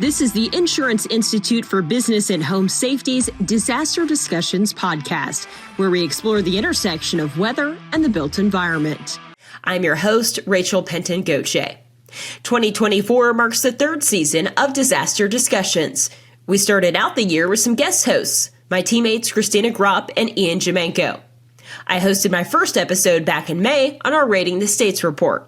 This is the Insurance Institute for Business and Home Safety's Disaster Discussions podcast, where we explore the intersection of weather and the built environment. I'm your host, Rachel Penton-Gauthier. 2024 marks the third season of Disaster Discussions. We started out the year with some guest hosts, my teammates Christina Gropp and Ian Jemenko. I hosted my first episode back in May on our Rating the States report.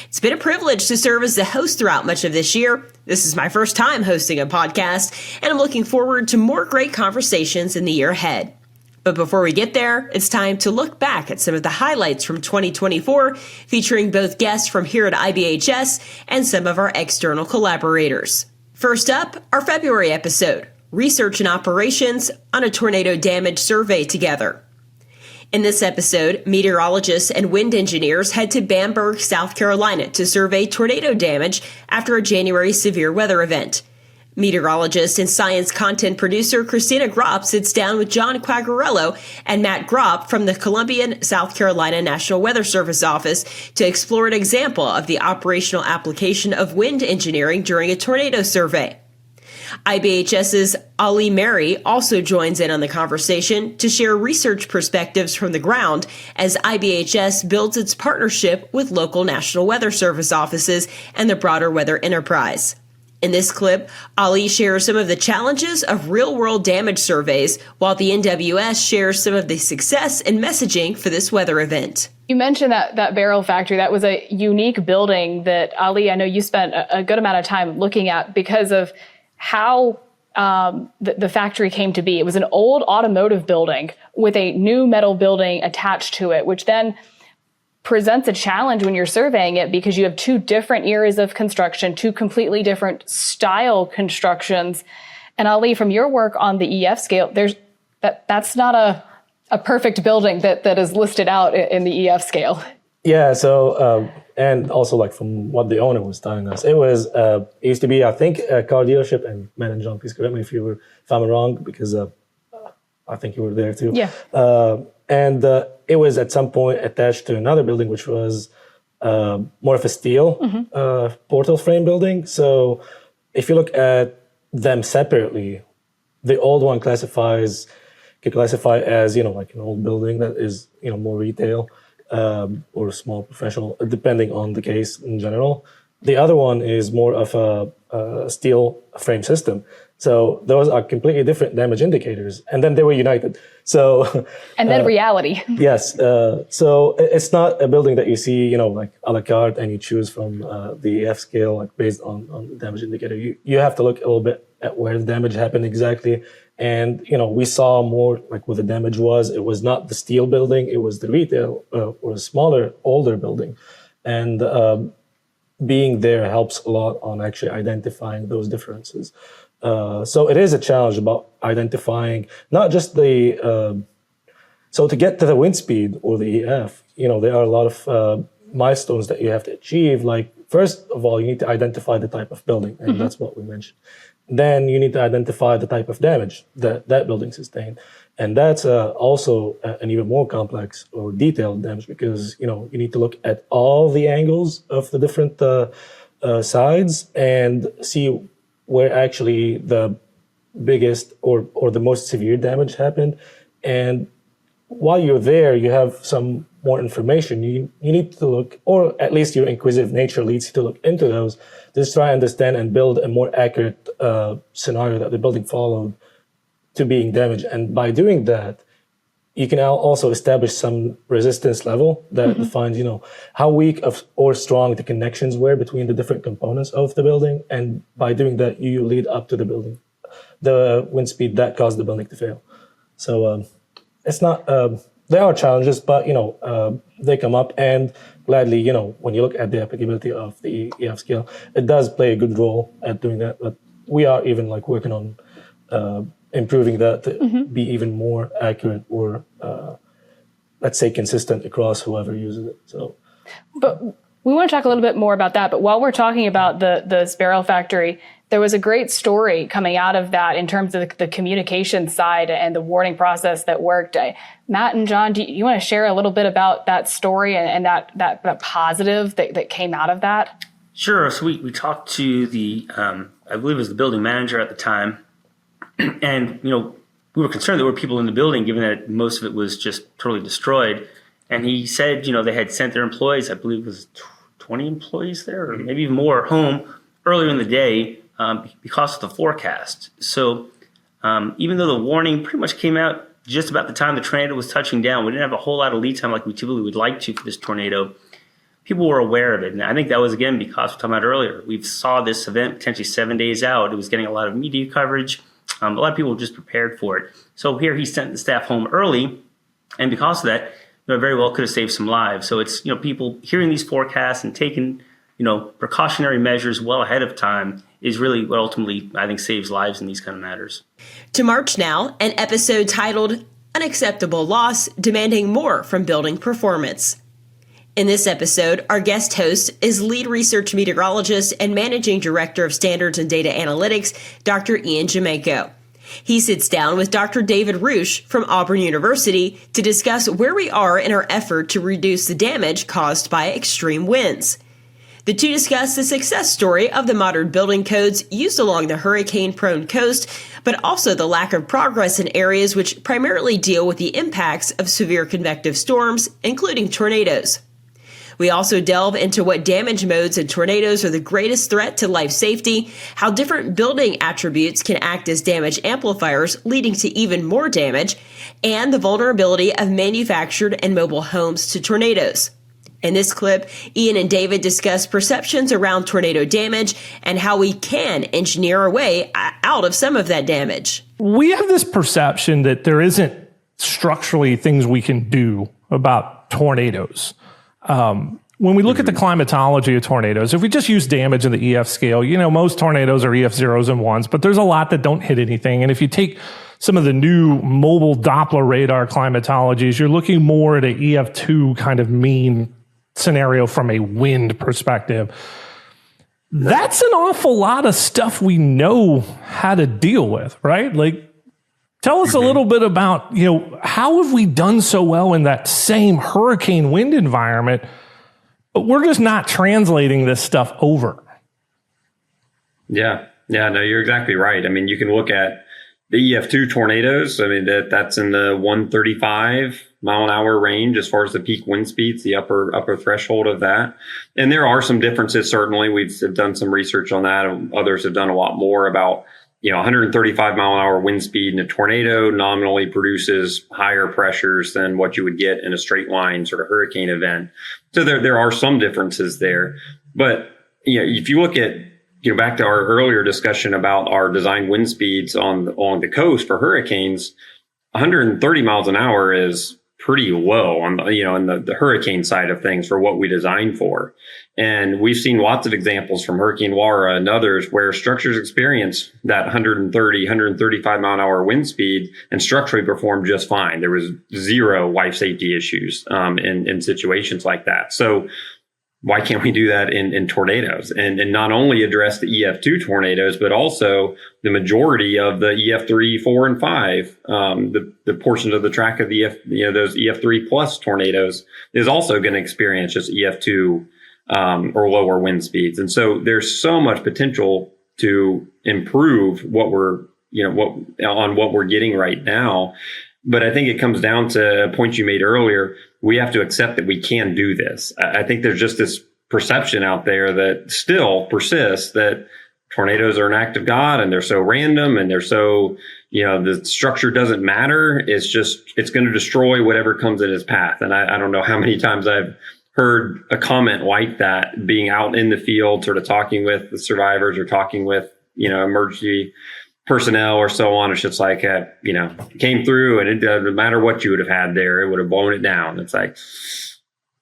It's been a privilege to serve as the host throughout much of this year. This is my first time hosting a podcast, and I'm looking forward to more great conversations in the year ahead. But before we get there, it's time to look back at some of the highlights from 2024, featuring both guests from here at IBHS and some of our external collaborators. First up, our February episode, Research and Operations on a Tornado Damage Survey Together. In this episode, meteorologists and wind engineers head to Bamberg, South Carolina to survey tornado damage after a January severe weather event. Meteorologist and science content producer Christina Gropp sits down with John Quagliarello and Matt Gropp from the Columbian, South Carolina National Weather Service office to explore an example of the operational application of wind engineering during a tornado survey. IBHS's Ali Mary also joins in on the conversation to share research perspectives from the ground as IBHS builds its partnership with local National Weather Service offices and the broader weather enterprise. In this clip, Ali shares some of the challenges of real-world damage surveys, while the NWS shares some of the success and messaging for this weather event. You mentioned that barrel factory. That was a unique building that, Ali, I know you spent a good amount of time looking at because of how the factory came to be. It was an old automotive building with a new metal building attached to it, which then presents a challenge when you're surveying it because you have two different eras of construction, two completely different style constructions. And Ali, from your work on the EF scale, that's not a perfect building that is listed out in the EF scale. Yeah, so, and also like from what the owner was telling us, it used to be, I think, a car dealership, and Matt and John, please correct me if I'm wrong, because I think you were there too. Yeah. And it was at some point attached to another building, which was more of a steel portal frame building. So if you look at them separately, the old one could classify as, like an old building that is, more retail. Or small professional, depending on the case in general. The other one is more of a steel frame system. So those are completely different damage indicators. And then they were united. So and then reality. Yes. So it's not a building that you see, like a la carte and you choose from the EF scale, like based on the damage indicator. You have to look a little bit at where the damage happened exactly. And, we saw more like what the damage was. It was not the steel building. It was the retail or a smaller, older building. And being there helps a lot on actually identifying those differences. So it is a challenge about identifying not just so to get to the wind speed or the EF, there are a lot of milestones that you have to achieve. Like, first of all, you need to identify the type of building, and that's what we mentioned. Then you need to identify the type of damage that building sustained. And that's also an even more complex or detailed damage because, you need to look at all the angles of the different sides and see where actually the biggest or the most severe damage happened. And while you're there, you have some more information. You need to look, or at least your inquisitive nature leads you to look into those, just try and understand and build a more accurate scenario that the building followed to being damaged. And by doing that, you can also establish some resistance level that defines, how weak or strong the connections were between the different components of the building. And by doing that, you lead up to the wind speed that caused the building to fail. So it's not, there are challenges, but, they come up, and gladly, when you look at the applicability of the EF scale, it does play a good role at doing that. But we are even working on improving that to be even more accurate or, let's say, consistent across whoever uses it. So, but we want to talk a little bit more about that. But while we're talking about the Sparrow Factory, there was a great story coming out of that in terms of the communication side and the warning process that worked. Matt and John, do you want to share a little bit about that story and that positive that came out of that? Sure. So we talked to the, I believe it was the building manager at the time. And, we were concerned there were people in the building, given that most of it was just totally destroyed. And he said, they had sent their employees, I believe it was 20 employees there, or maybe even more, home earlier in the day because of the forecast. So even though the warning pretty much came out just about the time the tornado was touching down, we didn't have a whole lot of lead time like we typically would like to for this tornado. People were aware of it. And I think that was, again, because we were talking about earlier. We saw this event potentially 7 days out. It was getting a lot of media coverage. A lot of people were just prepared for it. So here he sent the staff home early. And because of that, very well could have saved some lives. So it's, people hearing these forecasts and taking, precautionary measures well ahead of time is really what ultimately, I think, saves lives in these kind of matters. To March now, an episode titled Unacceptable Loss, Demanding More from Building Performance. In this episode, our guest host is lead research meteorologist and managing director of standards and data analytics, Dr. Ian Jamaico. He sits down with Dr. David Roosh from Auburn University to discuss where we are in our effort to reduce the damage caused by extreme winds. The two discuss the success story of the modern building codes used along the hurricane-prone coast, but also the lack of progress in areas which primarily deal with the impacts of severe convective storms, including tornadoes. We also delve into what damage modes in tornadoes are the greatest threat to life safety, how different building attributes can act as damage amplifiers, leading to even more damage, and the vulnerability of manufactured and mobile homes to tornadoes. In this clip, Ian and David discuss perceptions around tornado damage and how we can engineer our way out of some of that damage. We have this perception that there isn't structurally things we can do about tornadoes. When we look at the climatology of tornadoes, if we just use damage in the EF scale, most tornadoes are EF 0s and 1s, but there's a lot that don't hit anything. And if you take some of the new mobile Doppler radar climatologies, you're looking more at an EF 2 kind of mean scenario from a wind perspective. That's an awful lot of stuff we know how to deal with, right? Like, tell us a little bit about, how have we done so well in that same hurricane wind environment, but we're just not translating this stuff over? Yeah, no, you're exactly right. I mean, you can look at the EF2 tornadoes. I mean, that's in the 135 mile an hour range as far as the peak wind speeds, the upper threshold of that. And there are some differences, certainly. We've done some research on that. Others have done a lot more about 135 mile an hour wind speed in a tornado nominally produces higher pressures than what you would get in a straight line sort of hurricane event. So there are some differences there. But, if you look at, back to our earlier discussion about our design wind speeds along the coast for hurricanes, 130 miles an hour is pretty low on the hurricane side of things for what we designed for. And we've seen lots of examples from Hurricane Laura and others where structures experience that 135 mile an hour wind speed and structurally performed just fine. There was zero life safety issues in situations like that. So why can't we do that in tornadoes and not only address the EF2 tornadoes, but also the majority of the EF3, 4, and 5, the portions of the track of the those EF3 plus tornadoes is also going to experience just EF2 or lower wind speeds. And so there's so much potential to improve what we're getting right now. But I think it comes down to a point you made earlier. We have to accept that we can do this. I think there's just this perception out there that still persists that tornadoes are an act of God and they're so random and they're so, the structure doesn't matter. It's going to destroy whatever comes in its path. And I don't know how many times I've heard a comment like that being out in the field, sort of talking with the survivors or talking with, emergency personnel or so on. It's just like, came through and it doesn't matter what you would have had there. It would have blown it down. It's like,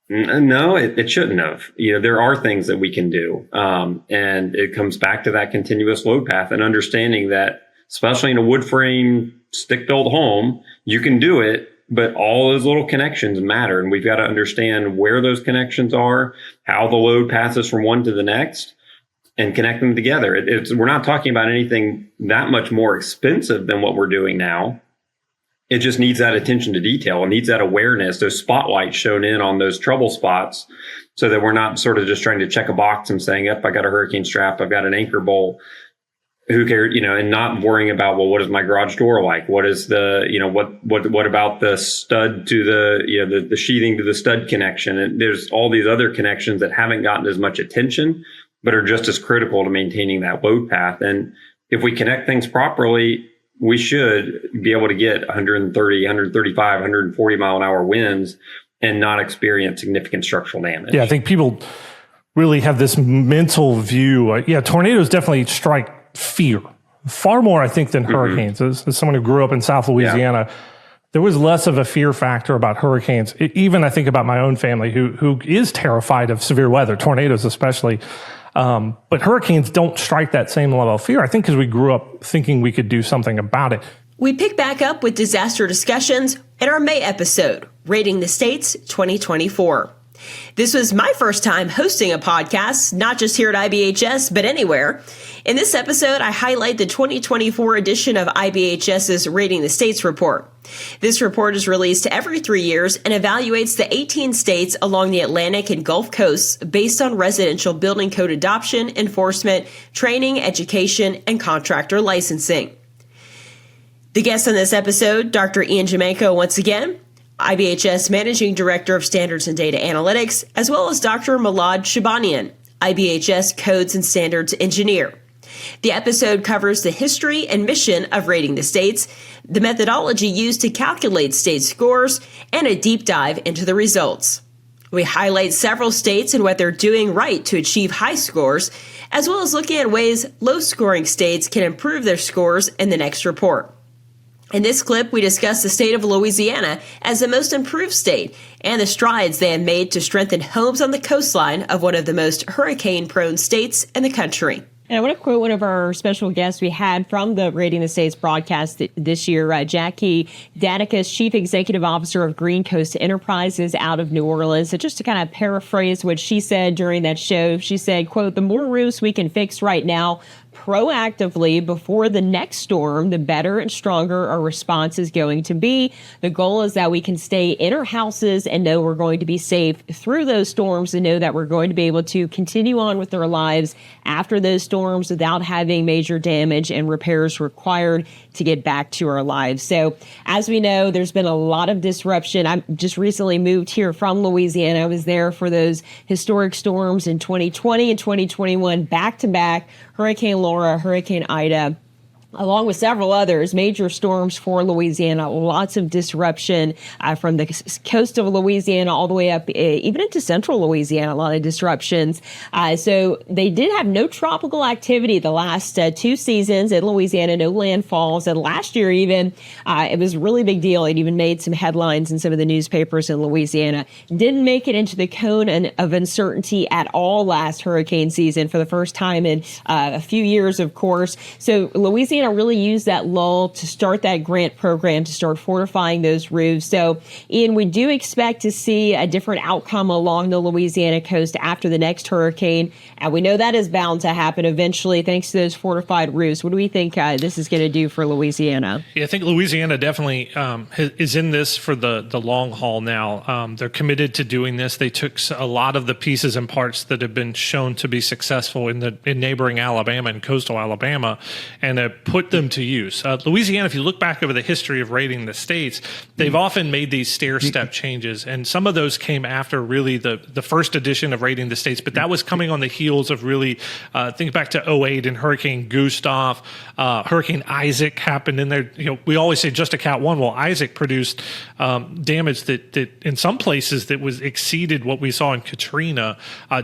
no, it shouldn't have. There are things that we can do. And it comes back to that continuous load path and understanding that, especially in a wood frame, stick built home, you can do it, but all those little connections matter. And we've got to understand where those connections are, how the load passes from one to the next, and connect them together. We're not talking about anything that much more expensive than what we're doing now. it just needs that attention to detail. It needs that awareness, those spotlights shown in on those trouble spots, so that we're not sort of just trying to check a box and saying, yep, I got a hurricane strap, I've got an anchor bolt. Who cares, and not worrying about, well, what is my garage door like? What is the, what about the stud to the sheathing to the stud connection? And there's all these other connections that haven't gotten as much attention, but are just as critical to maintaining that load path. And if we connect things properly, we should be able to get 130, 135, 140 mile an hour winds and not experience significant structural damage. Yeah, I think people really have this mental view. Tornadoes definitely strike fear far more, I think, than hurricanes. As someone who grew up in South Louisiana, there was less of a fear factor about hurricanes. Even I think about my own family who is terrified of severe weather, tornadoes especially. But hurricanes don't strike that same level of fear, I think, because we grew up thinking we could do something about it. We pick back up with disaster discussions in our May episode, Rating the States 2024. This was my first time hosting a podcast, not just here at IBHS, but anywhere. In this episode, I highlight the 2024 edition of IBHS's Rating the States report. This report is released every 3 years and evaluates the 18 states along the Atlantic and Gulf coasts based on residential building code adoption, enforcement, training, education, and contractor licensing. The guest on this episode, Dr. Ian Jamanko, once again, IBHS Managing Director of Standards and Data Analytics, as well as Dr. Malad Shabanian, IBHS Codes and Standards Engineer. The episode covers the history and mission of Rating the States, the methodology used to calculate state scores, and a deep dive into the results. We highlight several states and what they're doing right to achieve high scores, as well as looking at ways low-scoring states can improve their scores in the next report. In this clip, we discuss the state of Louisiana as the most improved state and the strides they have made to strengthen homes on the coastline of one of the most hurricane-prone states in the country. And I want to quote one of our special guests we had from the Rating the States broadcast this year, Jackie Danikas, Chief Executive Officer of Green Coast Enterprises out of New Orleans. So just to kind of paraphrase what she said during that show, she said, quote, "The more roofs we can fix right now, proactively before the next storm, the better and stronger our response is going to be. The goal is that we can stay in our houses and know we're going to be safe through those storms and know that we're going to be able to continue on with our lives after those storms without having major damage and repairs required to get back to our lives." So as we know, there's been a lot of disruption. I just recently moved here from Louisiana. I was there for those historic storms in 2020 and 2021, back to back. Hurricane Laura, Hurricane Ida, along with several others, major storms for Louisiana, lots of disruption from the coast of Louisiana all the way up, even into central Louisiana, a lot of disruptions. So they did have no tropical activity the last 2 seasons in Louisiana, no landfalls. And last year even, it was a really big deal. It even made some headlines in some of the newspapers in Louisiana. Didn't make it into the cone of uncertainty at all last hurricane season for the first time in a few years, of course. So Louisiana really used that lull to start that grant program to start fortifying those roofs. So, Ian, we do expect to see a different outcome along the Louisiana coast after the next hurricane. And we know that is bound to happen eventually thanks to those fortified roofs. What do we think this is going to do for Louisiana? Yeah, I think Louisiana definitely is in this for the long haul now. They're committed to doing this. They took a lot of the pieces and parts that have been shown to be successful in neighboring Alabama and coastal Alabama and put them to use. Louisiana, if you look back over the history of Rating the States, they've often made these stair-step changes, and some of those came after really the first edition of Rating the States, but that was coming on the heels of really, think back to 2008 and Hurricane Gustav, Hurricane Isaac happened in there. We always say just a Cat 1. Well, Isaac produced damage that in some places that was exceeded what we saw in Katrina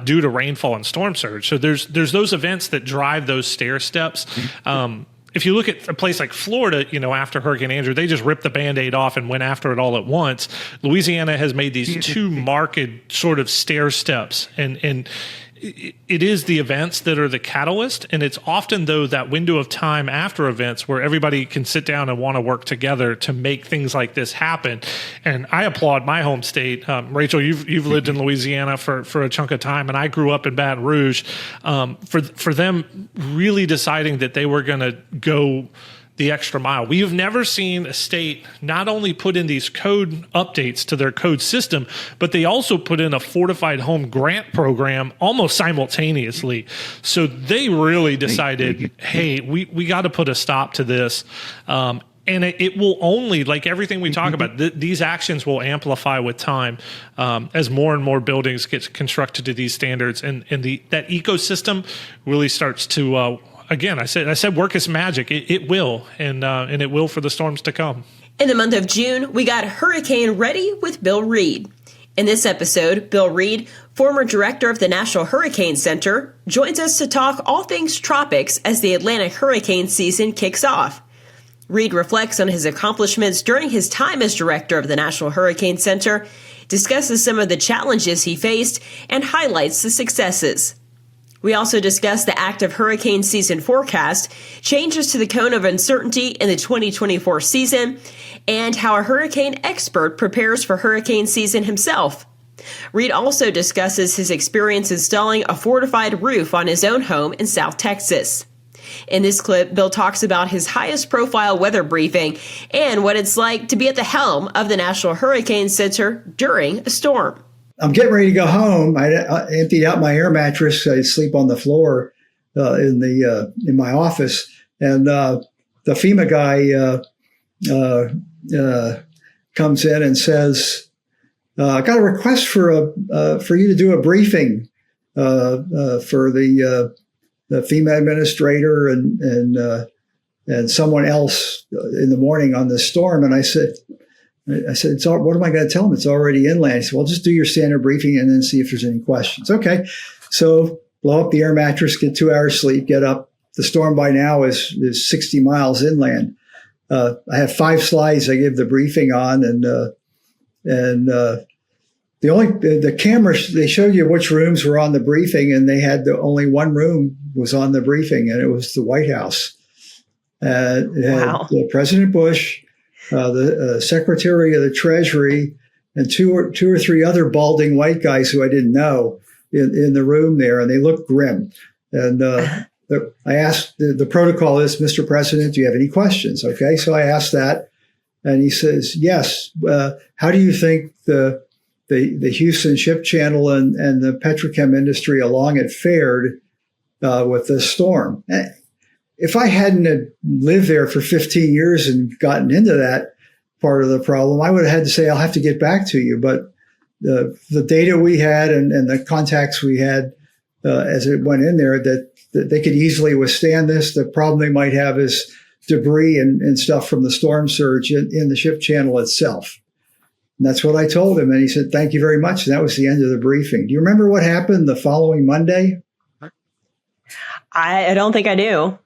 due to rainfall and storm surge. So there's those events that drive those stair steps. If you look at a place like Florida, after Hurricane Andrew, they just ripped the Band-Aid off and went after it all at once. Louisiana has made these 2 marked sort of stair steps, and it is the events that are the catalyst, and it's often, though, that window of time after events where everybody can sit down and want to work together to make things like this happen. And I applaud my home state. Rachel, you've lived in Louisiana for a chunk of time, and I grew up in Baton Rouge. For them really deciding that they were going to go the extra mile. We have never seen a state not only put in these code updates to their code system, but they also put in a fortified home grant program almost simultaneously. So they really decided, hey, we got to put a stop to this. And it will only, like everything we talk about, these actions will amplify with time as more and more buildings get constructed to these standards, and that ecosystem really starts to. Again, I said work is magic. It will, and it will for the storms to come. In the month of June, we got Hurricane Ready with Bill Reed. In this episode, Bill Reed, former director of the National Hurricane Center, joins us to talk all things tropics as the Atlantic hurricane season kicks off. Reed reflects on his accomplishments during his time as director of the National Hurricane Center, discusses some of the challenges he faced, and highlights the successes. We also discuss the active hurricane season forecast, changes to the cone of uncertainty in the 2024 season, and how a hurricane expert prepares for hurricane season himself. Reed also discusses his experience installing a fortified roof on his own home in South Texas. In this clip, Bill talks about his highest profile weather briefing and what it's like to be at the helm of the National Hurricane Center during a storm. I'm getting ready to go home. I emptied out my air mattress. I sleep on the floor in my office, and the FEMA guy comes in and says, "I got a request for you to do a briefing for the FEMA administrator and someone else in the morning on the storm." And I said, what am I going to tell them? It's already inland. He said, well, just do your standard briefing and then see if there's any questions. Okay. So blow up the air mattress, get 2 hours sleep, get up. The storm by now is 60 miles inland. I have 5 slides I give the briefing on, and the cameras, they showed you which rooms were on the briefing, and they had only one room was on the briefing, and it was the White House. It had President Bush, the Secretary of the Treasury, and two or three other balding white guys who I didn't know in the room there, and they looked grim. And I asked, the protocol is, Mr. President, do you have any questions? Okay, so I asked that, and he says, yes. How do you think the Houston Ship Channel and the petrochem industry along it fared with this storm? If I hadn't lived there for 15 years and gotten into that part of the problem, I would have had to say, I'll have to get back to you. But the data we had and the contacts we had as it went in there, that they could easily withstand this. The problem they might have is debris and stuff from the storm surge in the ship channel itself. And that's what I told him. And he said, thank you very much. And that was the end of the briefing. Do you remember what happened the following Monday? I don't think I do.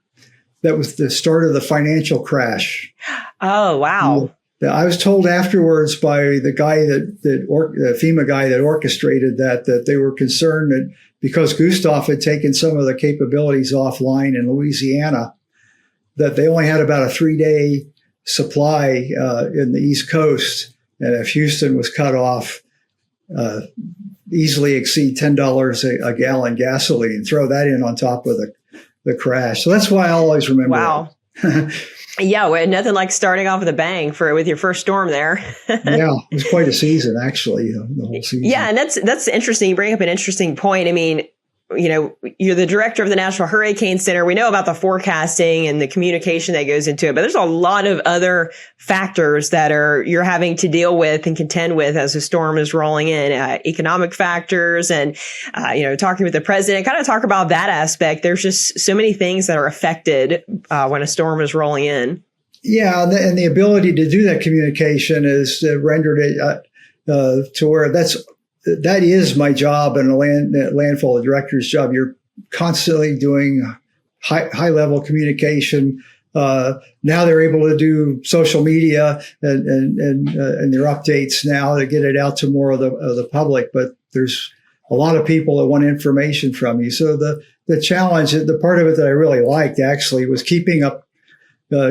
That was the start of the financial crash. Oh, wow. I was told afterwards by the guy the FEMA guy that orchestrated that they were concerned that because Gustav had taken some of the capabilities offline in Louisiana, that they only had about a 3-day supply in the East Coast. And if Houston was cut off, easily exceed $10 a gallon gasoline, throw that in on top of the crash. So that's why I always remember. Wow. Yeah, well, nothing like starting off with a bang with your first storm there. Yeah, it was quite a season, actually, the whole season. Yeah, and that's interesting. You bring up an interesting point. I mean, you're the director of the National Hurricane Center. We know about the forecasting and the communication that goes into it, but there's a lot of other factors that you're having to deal with and contend with as a storm is rolling in, economic factors and, talking with the president, kind of talk about that aspect. There's just so many things that are affected when a storm is rolling in. Yeah. And the ability to do that communication is rendered it to where that is my job and a landfall director's job. You're constantly doing high level communication. Now they're able to do social media and their updates now to get it out to more of the public. But there's a lot of people that want information from you. So the challenge, the part of it that I really liked actually was keeping up.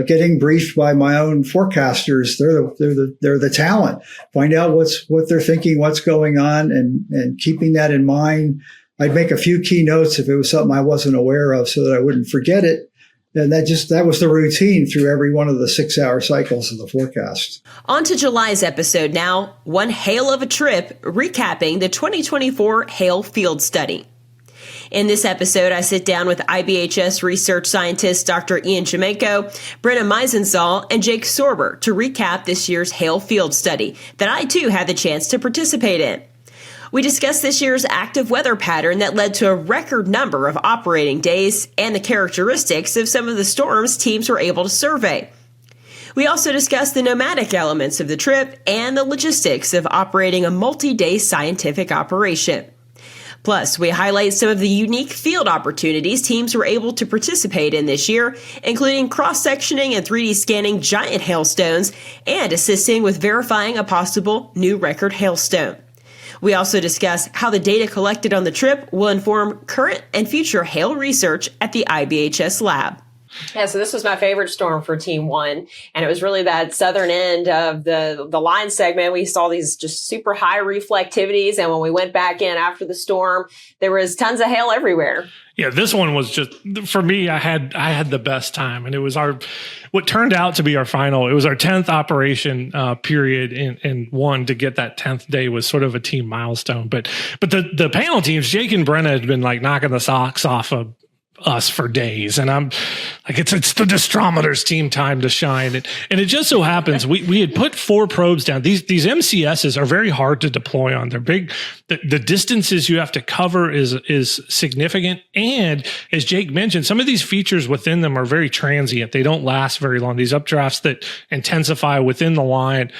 Getting briefed by my own forecasters. They're the talent. Find out what they're thinking, what's going on, and keeping that in mind. I'd make a few key notes if it was something I wasn't aware of so that I wouldn't forget it. And that was the routine through every one of the 6-hour cycles of the forecast. On to July's episode now, one hail of a trip, recapping the 2024 hail field study. In this episode, I sit down with IBHS research scientists Dr. Ian Chimenko, Brenna Meisenzahl, and Jake Sorber to recap this year's hail field study that I too had the chance to participate in. We discussed this year's active weather pattern that led to a record number of operating days and the characteristics of some of the storms teams were able to survey. We also discussed the nomadic elements of the trip and the logistics of operating a multi-day scientific operation. Plus, we highlight some of the unique field opportunities teams were able to participate in this year, including cross-sectioning and 3D scanning giant hailstones and assisting with verifying a possible new record hailstone. We also discuss how the data collected on the trip will inform current and future hail research at the IBHS lab. Yeah, so this was my favorite storm for Team 1, and it was really that southern end of the line segment. We saw these just super high reflectivities, and when we went back in after the storm, there was tons of hail everywhere. Yeah, this one was just, for me, I had the best time, and it was what turned out to be our final. It was our 10th operation period, and one to get that 10th day was sort of a team milestone. But the panel teams, Jake and Brenna, had been like knocking the socks off of us for days, and I'm like, it's the Distrometers team time to shine. And it just so happens we had put 4 probes down. These MCSs are very hard to deploy on. They're big. The distances you have to cover is significant, and as Jake mentioned, some of these features within them are very transient. They don't last very long. These updrafts that intensify within the line,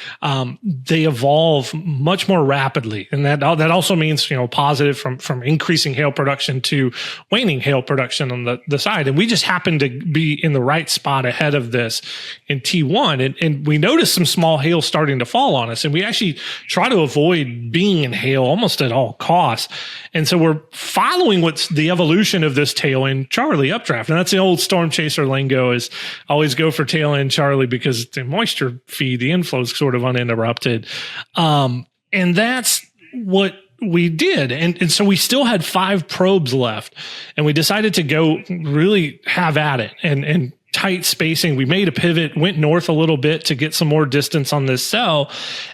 they evolve much more rapidly, and that also means positive from increasing hail production to waning hail production on the side. And we just happened to be in the right spot ahead of this in T1. And we noticed some small hail starting to fall on us. And we actually try to avoid being in hail almost at all costs. And so we're following what's the evolution of this tail end Charlie updraft. And that's the old storm chaser lingo, is always go for tail end Charlie because the moisture feed, the inflow is sort of uninterrupted. And that's what we did. And so we still had 5 probes left, and we decided to go really have at it and tight spacing. We made a pivot, went north a little bit to get some more distance on this cell.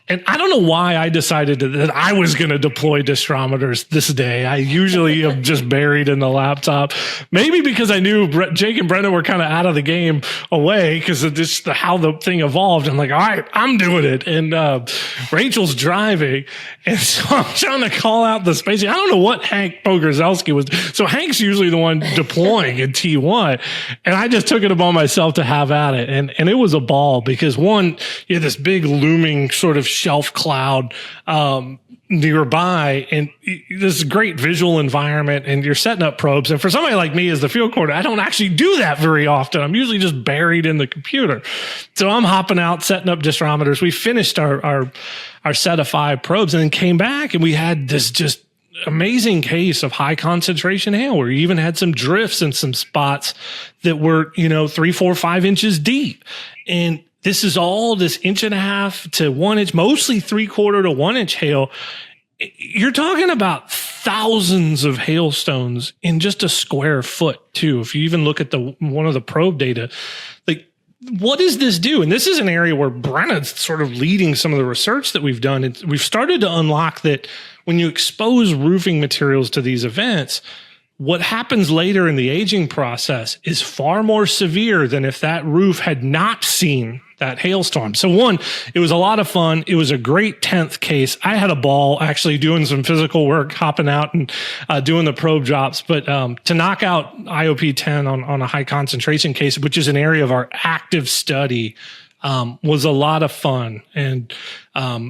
And I don't know why I decided that I was going to deploy distrometers this day. I usually am just buried in the laptop. Maybe because I knew Jake and Brendan were kind of out of the game away because of just how the thing evolved. I'm like, all right, I'm doing it. And Rachel's driving. And so I'm trying to call out the spacing. I don't know what Hank Pogrzelski was. So Hank's usually the one deploying in T1. And I just took it upon myself to have at it. And it was a ball because, one, you had this big looming sort of shelf cloud nearby, and this great visual environment, and you're setting up probes. And for somebody like me as the field coordinator, I don't actually do that very often. I'm usually just buried in the computer. So I'm hopping out, setting up distrometers. We finished our set of 5 probes and then came back, and we had this just amazing case of high concentration hail where you even had some drifts in some spots that were, 3, 4, 5 inches deep. And this is all this 1.5 to 1 inch, mostly 3/4 to 1 inch hail. You're talking about thousands of hailstones in just a square foot too. If you even look at one of the probe data, like, what does this do? And this is an area where Brenna's sort of leading some of the research that we've done. And we've started to unlock that when you expose roofing materials to these events, what happens later in the aging process is far more severe than if that roof had not seen that hailstorm. So one, it was a lot of fun. It was a great 10th case. I had a ball actually doing some physical work, hopping out and doing the probe drops. But to knock out IOP 10 on a high concentration case, which is an area of our active study, was a lot of fun. And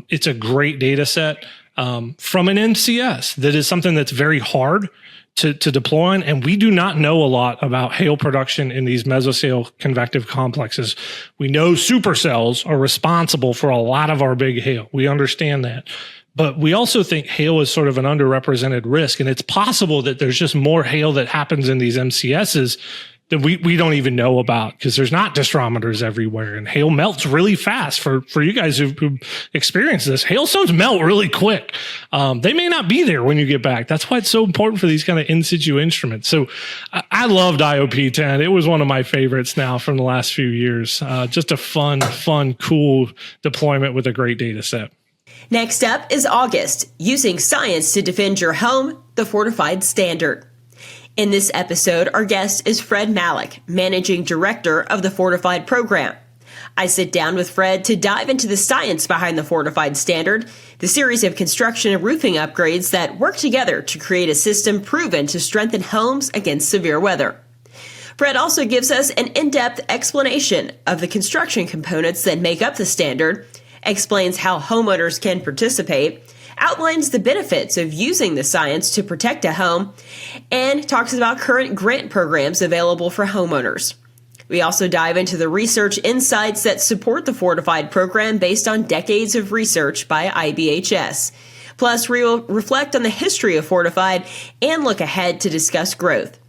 it's a great data set from an MCS that is something that's very hard to deploy on. And we do not know a lot about hail production in these mesocell convective complexes. We know supercells are responsible for a lot of our big hail. We understand that. But we also think hail is sort of an underrepresented risk. And it's possible that there's just more hail that happens in these MCSs that we don't even know about because there's not distrometers everywhere, and hail melts really fast. For you guys who've experienced this, hailstones melt really quick. They may not be there when you get back. That's why it's so important for these kind of in situ instruments. So I loved IOP-10. It was one of my favorites now from the last few years. Just a fun, cool deployment with a great data set. Next up is August, using science to defend your home, the Fortified Standard. In this episode, our guest is Fred Malik, Managing Director of the Fortified Program. I sit down with Fred to dive into the science behind the Fortified Standard, the series of construction and roofing upgrades that work together to create a system proven to strengthen homes against severe weather. Fred also gives us an in-depth explanation of the construction components that make up the standard, explains how homeowners can participate, outlines the benefits of using the science to protect a home, and talks about current grant programs available for homeowners. We also dive into the research insights that support the Fortified Program based on decades of research by IBHS. Plus, we will reflect on the history of Fortified and look ahead to discuss growth.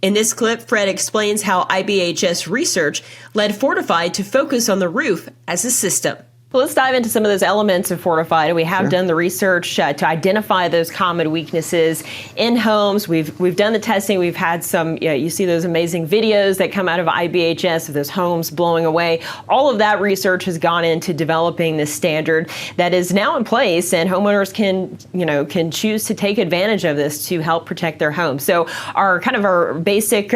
In this clip, Fred explains how IBHS research led Fortified to focus on the roof as a system. Well, let's dive into some of those elements of Fortified. We have done the research to identify those common weaknesses in homes. We've done the testing. We've had some, you see those amazing videos that come out of IBHS of those homes blowing away. All of that research has gone into developing this standard that is now in place, and homeowners can choose to take advantage of this to help protect their home. So our basic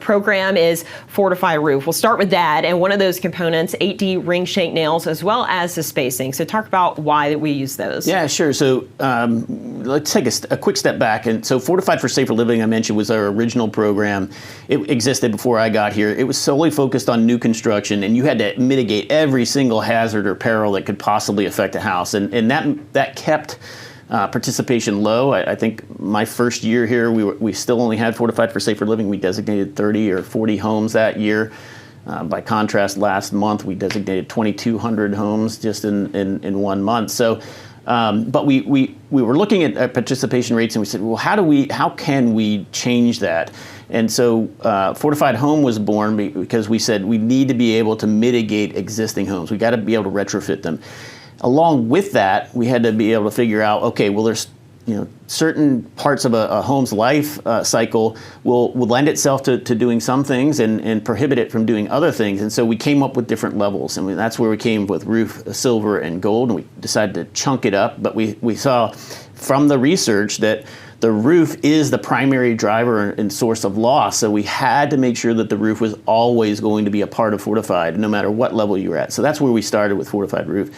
program is Fortify Roof. We'll start with that, and one of those components, 8D ring shank nails, as well as the spacing. So talk about why we use those. Yeah, sure. So let's take a quick step back. And so Fortified for Safer Living, I mentioned, was our original program. It existed before I got here. It was solely focused on new construction, and you had to mitigate every single hazard or peril that could possibly affect a house. And that kept participation low. I think my first year here, we still only had Fortified for Safer Living. We designated 30 or 40 homes that year. By contrast, last month we designated 2,200 homes just in 1 month. So, but we were looking at participation rates, and we said, well, how can we change that? And so Fortified Home was born because we said we need to be able to mitigate existing homes. We got to be able to retrofit them. Along with that, we had to be able to figure out, okay, well, there's certain parts of a home's life cycle will lend itself to doing some things and prohibit it from doing other things. And so we came up with different levels, and that's where we came with roof, silver, and gold, and we decided to chunk it up. But we saw from the research that the roof is the primary driver and source of loss. So we had to make sure that the roof was always going to be a part of Fortified, no matter what level you were at. So that's where we started with Fortified Roof.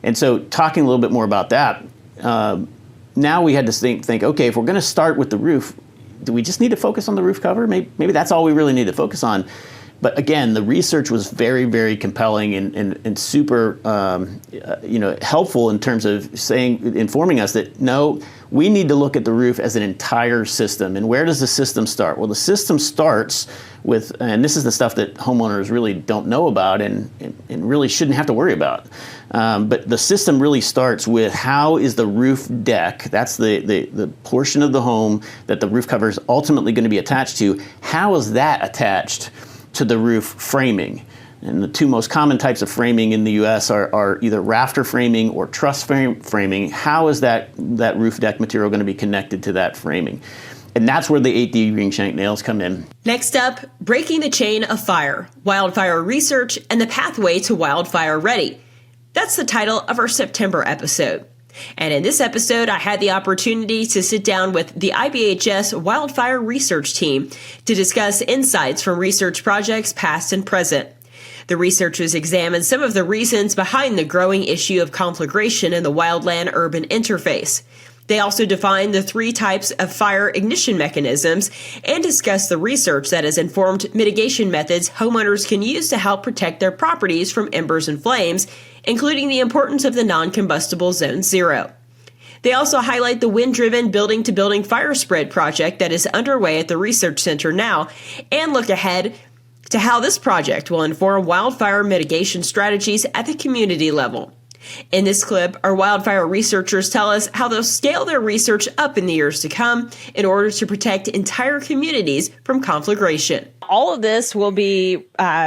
And so talking a little bit more about that, now we had to think, okay, if we're going to start with the roof, do we just need to focus on the roof cover? Maybe that's all we really need to focus on. But again, the research was very, very compelling and super, helpful in terms of informing us that no, we need to look at the roof as an entire system. And where does the system start? Well, the system starts with, and this is the stuff that homeowners really don't know about and really shouldn't have to worry about. But the system really starts with how is the roof deck, that's the portion of the home that the roof cover is ultimately going to be attached to, how is that attached to the roof framing? And the two most common types of framing in the U.S. are either rafter framing or truss framing. How is that roof deck material going to be connected to that framing? And that's where the 8D ring shank nails come in. Next up, breaking the chain of fire, wildfire research, and the pathway to wildfire ready. That's the title of our September episode. And in this episode, I had the opportunity to sit down with the IBHS Wildfire Research Team to discuss insights from research projects past and present. The researchers examined some of the reasons behind the growing issue of conflagration in the wildland-urban interface. They also defined the 3 types of fire ignition mechanisms and discussed the research that has informed mitigation methods homeowners can use to help protect their properties from embers and flames, including the importance of the non-combustible Zone 0. They also highlight the wind-driven building-to-building fire spread project that is underway at the Research Center now, and look ahead to how this project will inform wildfire mitigation strategies at the community level. In this clip, our wildfire researchers tell us how they'll scale their research up in the years to come in order to protect entire communities from conflagration. All of this will be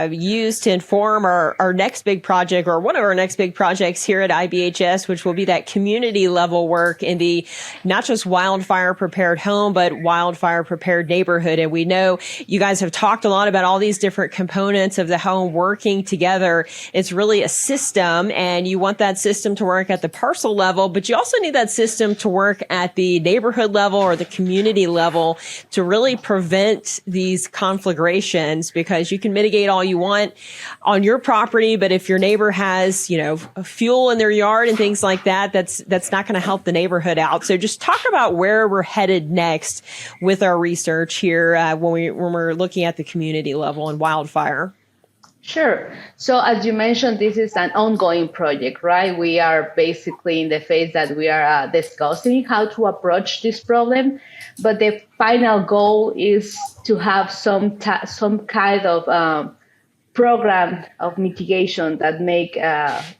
used to inform our next big project, or one of our next big projects here at IBHS, which will be that community level work in the not just wildfire prepared home, but wildfire prepared neighborhood. And we know you guys have talked a lot about all these different components of the home working together. It's really a system, and you want that system to work at the parcel level, but you also need that system to work at the neighborhood level or the community level to really prevent these conflagrations, because you can mitigate all you want on your property, but if your neighbor has, fuel in their yard and things like that, that's not going to help the neighborhood out. So just talk about where we're headed next with our research here when we're looking at the community level and wildfire. Sure. So as you mentioned, this is an ongoing project, right? We are basically in the phase that we are discussing how to approach this problem, but the final goal is to have some kind of program of mitigation that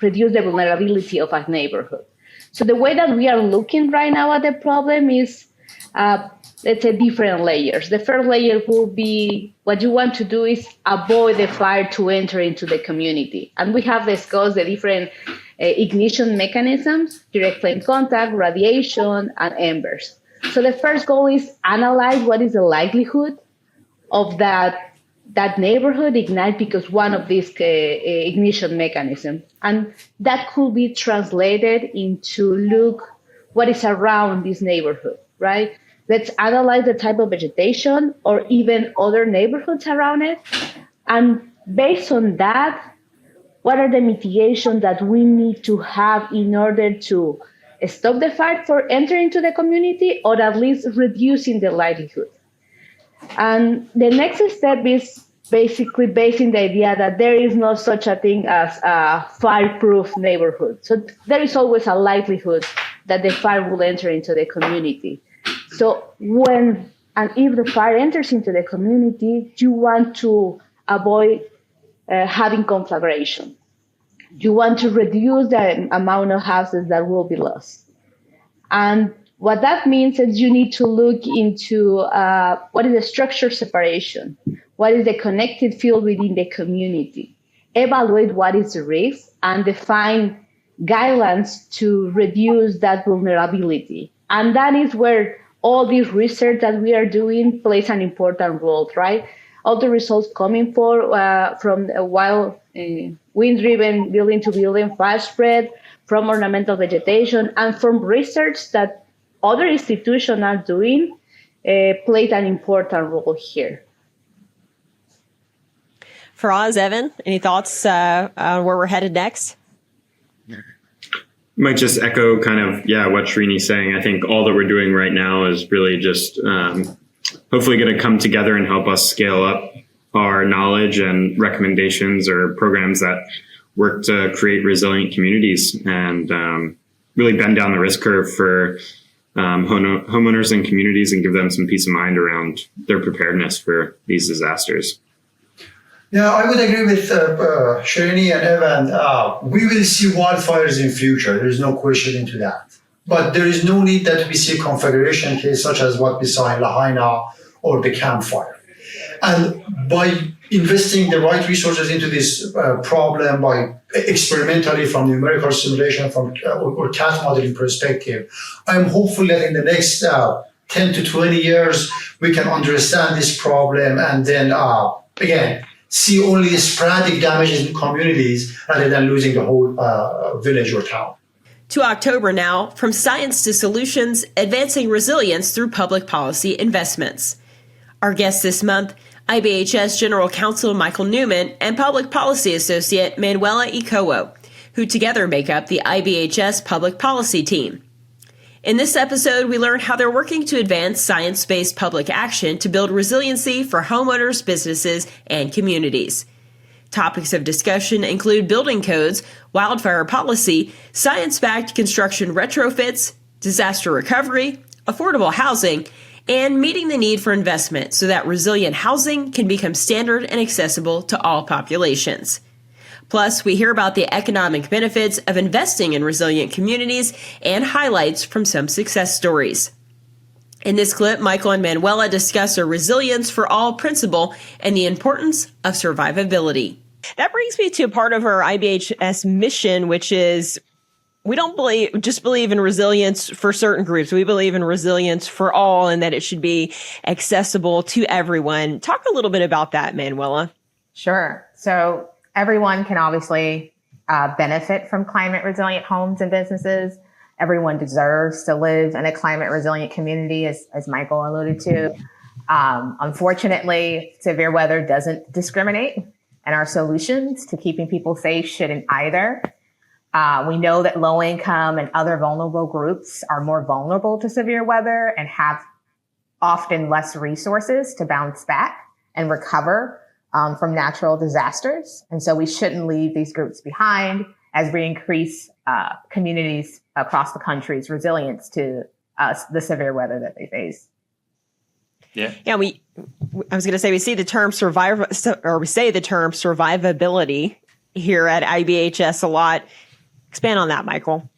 reduce the vulnerability of a neighborhood. So the way that we are looking right now at the problem is, let's say, different layers. The first layer will be what you want to do is avoid the fire to enter into the community. And we have discussed the different ignition mechanisms: direct flame contact, radiation, and embers. So the first goal is analyze what is the likelihood of that neighborhood ignite because one of these ignition mechanisms. And that could be translated into look what is around this neighborhood, right? Let's analyze the type of vegetation or even other neighborhoods around it. And based on that, what are the mitigations that we need to have in order to stop the fire for entering into the community, or at least reducing the likelihood? And the next step is basically based on the idea that there is no such a thing as a fireproof neighborhood. So there is always a likelihood that the fire will enter into the community. So when and if the fire enters into the community, you want to avoid having conflagration. You want to reduce the amount of houses that will be lost. And what that means is you need to look into what is the structure separation, what is the connected field within the community, evaluate what is the risk, and define guidelines to reduce that vulnerability. And that is where all this research that we are doing plays an important role, right? All the results coming from wind-driven building-to-building fire spread, from ornamental vegetation, and from research that other institutions are doing, played an important role here. Faraz, Evan, any thoughts on where we're headed next? Might just echo kind of, what Srini's saying. I think all that we're doing right now is really just hopefully going to come together and help us scale up our knowledge and recommendations or programs that work to create resilient communities and really bend down the risk curve for homeowners and communities and give them some peace of mind around their preparedness for these disasters. Yeah, I would agree with Srini and Evan. We will see wildfires in future. There is no question into that. But there is no need that we see conflagration cases such as what we saw in Lahaina or the Camp Fire. And by investing the right resources into this problem, by experimentally from numerical simulation or CAT modeling perspective, I'm hopeful that in the next 10 to 20 years, we can understand this problem and then, again, see only sporadic damages in communities rather than losing the whole village or town. To October now, from science to solutions, advancing resilience through public policy investments. Our guests this month, IBHS General Counsel Michael Newman and Public Policy Associate Manuela Ikowo, who together make up the IBHS Public Policy Team. In this episode, we learn how they're working to advance science-based public action to build resiliency for homeowners, businesses, and communities. Topics of discussion include building codes, wildfire policy, science-backed construction retrofits, disaster recovery, affordable housing, and meeting the need for investment so that resilient housing can become standard and accessible to all populations. Plus, we hear about the economic benefits of investing in resilient communities and highlights from some success stories. In this clip, Michael and Manuela discuss a resilience for all principle and the importance of survivability. That brings me to a part of our IBHS mission, which is we don't believe in resilience for certain groups. We believe in resilience for all and that it should be accessible to everyone. Talk a little bit about that, Manuela. Sure. So everyone can obviously benefit from climate resilient homes and businesses. Everyone deserves to live in a climate resilient community, as Michael alluded to. Unfortunately, severe weather doesn't discriminate, and our solutions to keeping people safe shouldn't either. We know that low income and other vulnerable groups are more vulnerable to severe weather and have often less resources to bounce back and recover from natural disasters. And so we shouldn't leave these groups behind as we increase communities across the country's resilience to the severe weather that they face. Yeah. I was going to say, we see the term survivability here at IBHS a lot. Expand on that, Michael.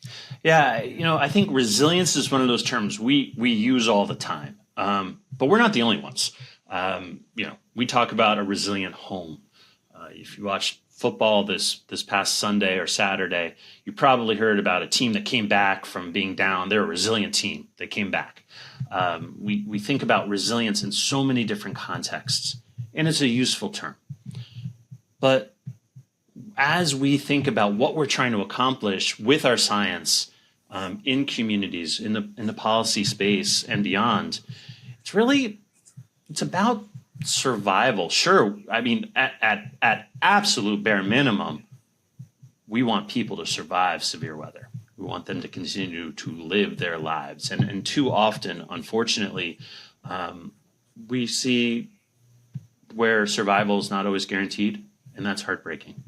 Yeah, I think resilience is one of those terms we use all the time, but we're not the only ones. We talk about a resilient home. If you watched football this past Sunday or Saturday, you probably heard about a team that came back from being down. They're a resilient team. They came back. We think about resilience in so many different contexts, and it's a useful term. But as we think about what we're trying to accomplish with our science in communities, in the policy space and beyond, it's about survival. Sure, I mean, at absolute bare minimum, we want people to survive severe weather. We want them to continue to live their lives. And too often, unfortunately, we see where survival is not always guaranteed, and that's heartbreaking.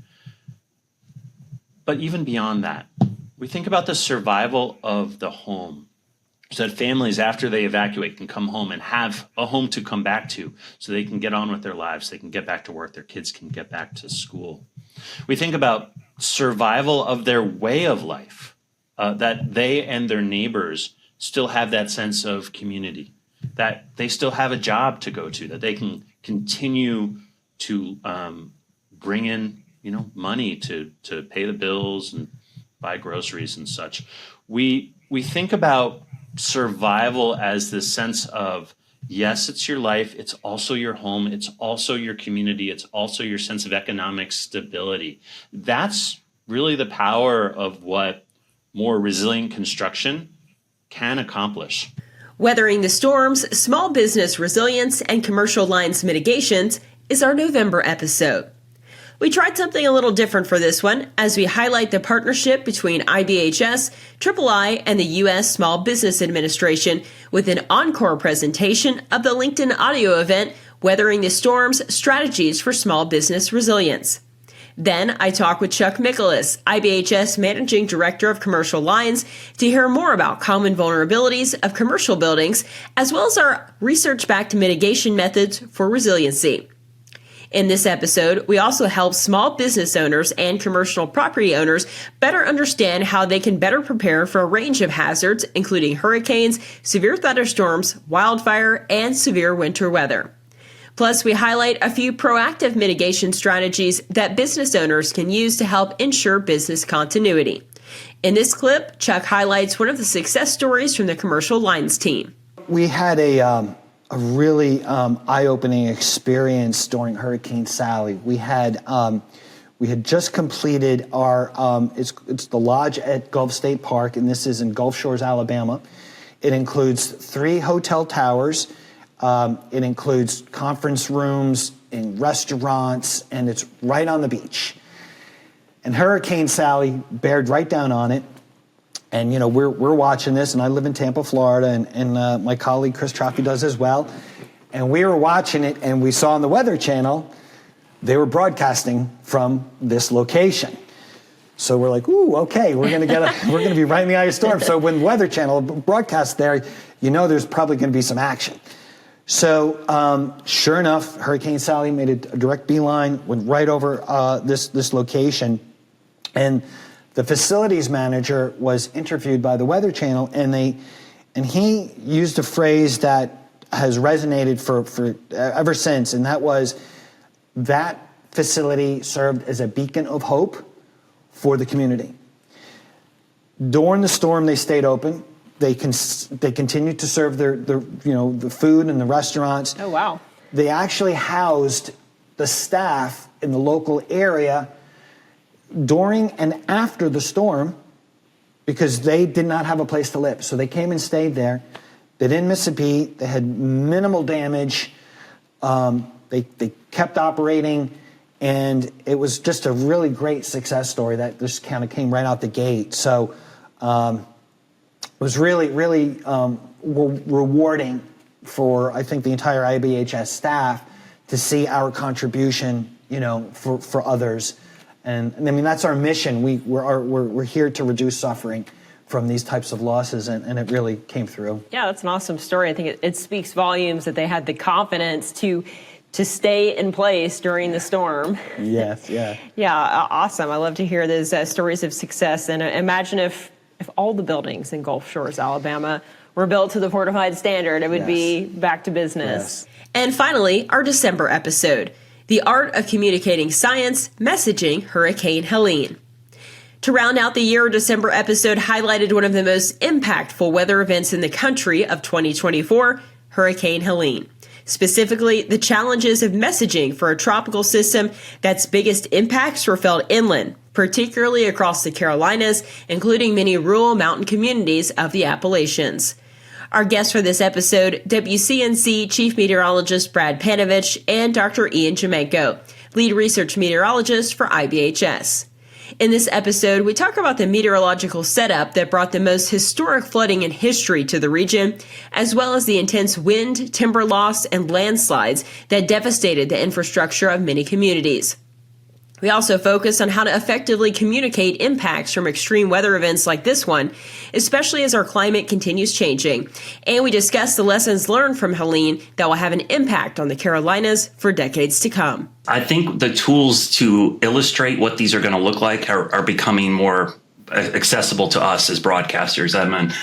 But even beyond that, we think about the survival of the home, so that families, after they evacuate, can come home and have a home to come back to so they can get on with their lives, they can get back to work, their kids can get back to school. We think about survival of their way of life, that they and their neighbors still have that sense of community, that they still have a job to go to, that they can continue to bring in money to pay the bills and buy groceries and such. We think about survival as this sense of, yes, it's your life, it's also your home, it's also your community, it's also your sense of economic stability. That's really the power of what more resilient construction can accomplish. Weathering the Storms, Small Business Resilience, and Commercial Lines Mitigations is our November episode. We tried something a little different for this one as we highlight the partnership between IBHS, III, and the U.S. Small Business Administration with an encore presentation of the LinkedIn audio event, Weathering the Storms, Strategies for Small Business Resilience. Then I talk with Chuck Mikolas, IBHS Managing Director of Commercial Lines, to hear more about common vulnerabilities of commercial buildings, as well as our research-backed mitigation methods for resiliency. In this episode, we also help small business owners and commercial property owners better understand how they can better prepare for a range of hazards, including hurricanes, severe thunderstorms, wildfire, and severe winter weather. Plus, we highlight a few proactive mitigation strategies that business owners can use to help ensure business continuity. In this clip, Chuck highlights one of the success stories from the Commercial Lines team. We had a really eye-opening experience during Hurricane Sally. We had just completed our it's the lodge at Gulf State Park, and this is in Gulf Shores, Alabama. It includes 3 hotel towers. It includes conference rooms and restaurants, and it's right on the beach. And Hurricane Sally bared right down on it. And, we're watching this, and I live in Tampa, Florida, and my colleague Chris Trophy does as well. And we were watching it, and we saw on the Weather Channel, they were broadcasting from this location. So we're like, ooh, okay, we're going to be right in the eye of the storm. So when Weather Channel broadcasts there, there's probably going to be some action. So sure enough, Hurricane Sally made a direct beeline, went right over this location. And the facilities manager was interviewed by the Weather Channel, and he used a phrase that has resonated for ever since, and that was that facility served as a beacon of hope for the community. During the storm, they stayed open. They continued to serve the food and the restaurants. Oh, wow. They actually housed the staff in the local area during and after the storm because they did not have a place to live. So they came and stayed there. They didn't miss a beat. They had minimal damage. They kept operating, and it was just a really great success story that just kind of came right out the gate. So it was really, really rewarding for, I think, the entire IBHS staff to see our contribution, for others. And I mean, that's our mission. We're here to reduce suffering from these types of losses, and it really came through. Yeah, that's an awesome story. I think it speaks volumes that they had the confidence to stay in place during the storm. Yes, yeah. Yeah, awesome. I love to hear those stories of success. And imagine if all the buildings in Gulf Shores, Alabama, were built to the fortified standard, it would be back to business. Yes. And finally, our December episode, The Art of Communicating Science, Messaging Hurricane Helene. To round out the year, our December episode highlighted one of the most impactful weather events in the country of 2024, Hurricane Helene. Specifically, the challenges of messaging for a tropical system that's biggest impacts were felt inland, particularly across the Carolinas, including many rural mountain communities of the Appalachians. Our guests for this episode, WCNC Chief Meteorologist Brad Panovich and Dr. Ian Jemenko, Lead Research Meteorologist for IBHS. In this episode, we talk about the meteorological setup that brought the most historic flooding in history to the region, as well as the intense wind, timber loss, and landslides that devastated the infrastructure of many communities. We also focus on how to effectively communicate impacts from extreme weather events like this one, especially as our climate continues changing. And we discuss the lessons learned from Helene that will have an impact on the Carolinas for decades to come. I think the tools to illustrate what these are going to look like are becoming more accessible to us as broadcasters. I mean,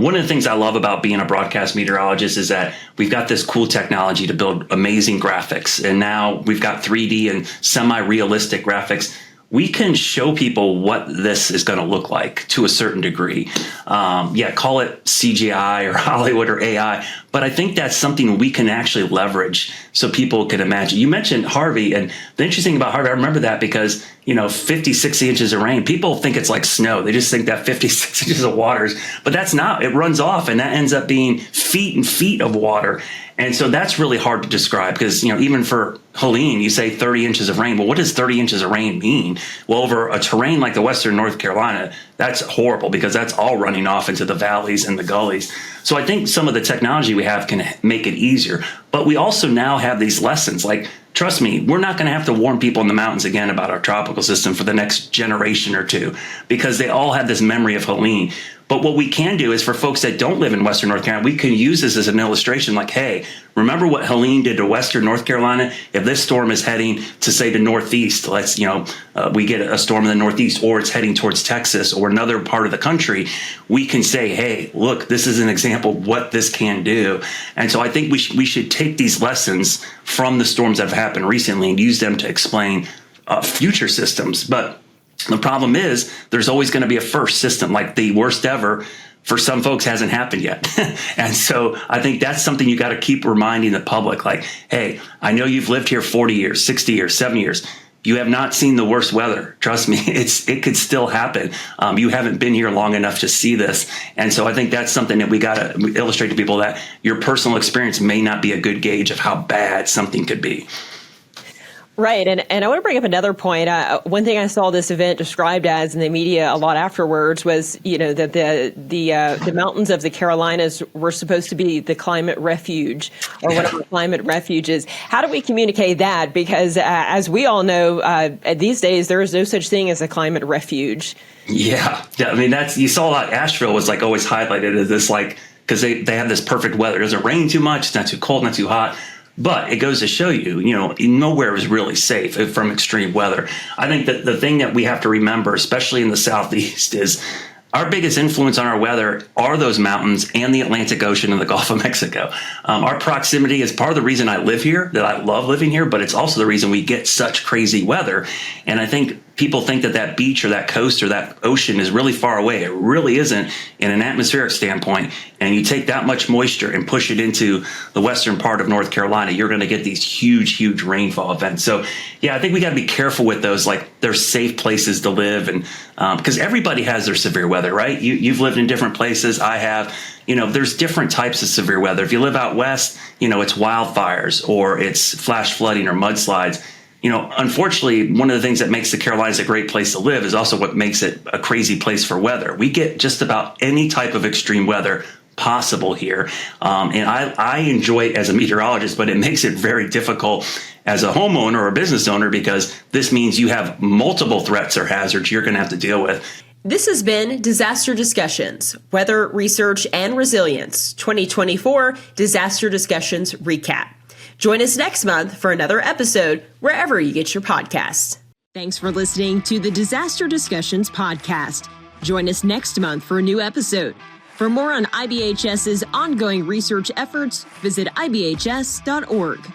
one of the things I love about being a broadcast meteorologist is that we've got this cool technology to build amazing graphics. And now we've got 3D and semi-realistic graphics. We can show people what this is going to look like to a certain degree. Call it CGI or Hollywood or AI, but I think that's something we can actually leverage so people can imagine. You mentioned Harvey, and the interesting thing about Harvey, I remember that because, 50, 60 inches of rain, people think it's like snow. They just think that 56 inches of water but that's not. It runs off, and that ends up being feet and feet of water. And so that's really hard to describe because, even for Helene, you say 30 inches of rain. Well, what does 30 inches of rain mean? Well, over a terrain like the Western North Carolina, that's horrible because that's all running off into the valleys and the gullies. So I think some of the technology we have can make it easier. But we also now have these lessons. Like, trust me, we're not going to have to warn people in the mountains again about our tropical system for the next generation or two because they all have this memory of Helene. But what we can do is for folks that don't live in Western North Carolina, we can use this as an illustration like, hey, remember what Helene did to Western North Carolina? If this storm is heading to, say, the Northeast, we get a storm in the Northeast, or it's heading towards Texas or another part of the country, we can say, hey, look, this is an example of what this can do. And so I think we should take these lessons from the storms that have happened recently and use them to explain future systems. But the problem is there's always going to be a first system, like the worst ever for some folks hasn't happened yet. And so I think that's something you got to keep reminding the public, like, hey, I know you've lived here 40 years, 60 years, 70 years. You have not seen the worst weather. Trust me, it could still happen. You haven't been here long enough to see this. And so I think that's something that we got to illustrate to people, that your personal experience may not be a good gauge of how bad something could be. Right. And I want to bring up another point. One thing I saw this event described as in the media a lot afterwards was, that the mountains of the Carolinas were supposed to be the climate refuge, or whatever climate refuge is. How do we communicate that? Because as we all know, these days, there is no such thing as a climate refuge. Yeah. I mean, you saw Asheville was like always highlighted as this like because they have this perfect weather. It doesn't rain too much. It's not too cold, not too hot. But it goes to show you, nowhere is really safe from extreme weather. I think that the thing that we have to remember, especially in the Southeast, is our biggest influence on our weather are those mountains and the Atlantic Ocean and the Gulf of Mexico. Our proximity is part of the reason I live here, that I love living here, but it's also the reason we get such crazy weather. And I think people think that beach or that coast or that ocean is really far away. It really isn't in an atmospheric standpoint. And you take that much moisture and push it into the western part of North Carolina, you're going to get these huge, huge rainfall events. So, yeah, I think we got to be careful with those. Like, they're safe places to live, and because everybody has their severe weather, right? You've lived in different places. I have. There's different types of severe weather. If you live out west, it's wildfires or it's flash flooding or mudslides. Unfortunately, one of the things that makes the Carolinas a great place to live is also what makes it a crazy place for weather. We get just about any type of extreme weather possible here. And I enjoy it as a meteorologist, but it makes it very difficult as a homeowner or a business owner, because this means you have multiple threats or hazards you're going to have to deal with. This has been Disaster Discussions, Weather, Research, and Resilience 2024 Disaster Discussions Recap. Join us next month for another episode wherever you get your podcasts. Thanks for listening to the Disaster Discussions podcast. Join us next month for a new episode. For more on IBHS's ongoing research efforts, visit IBHS.org.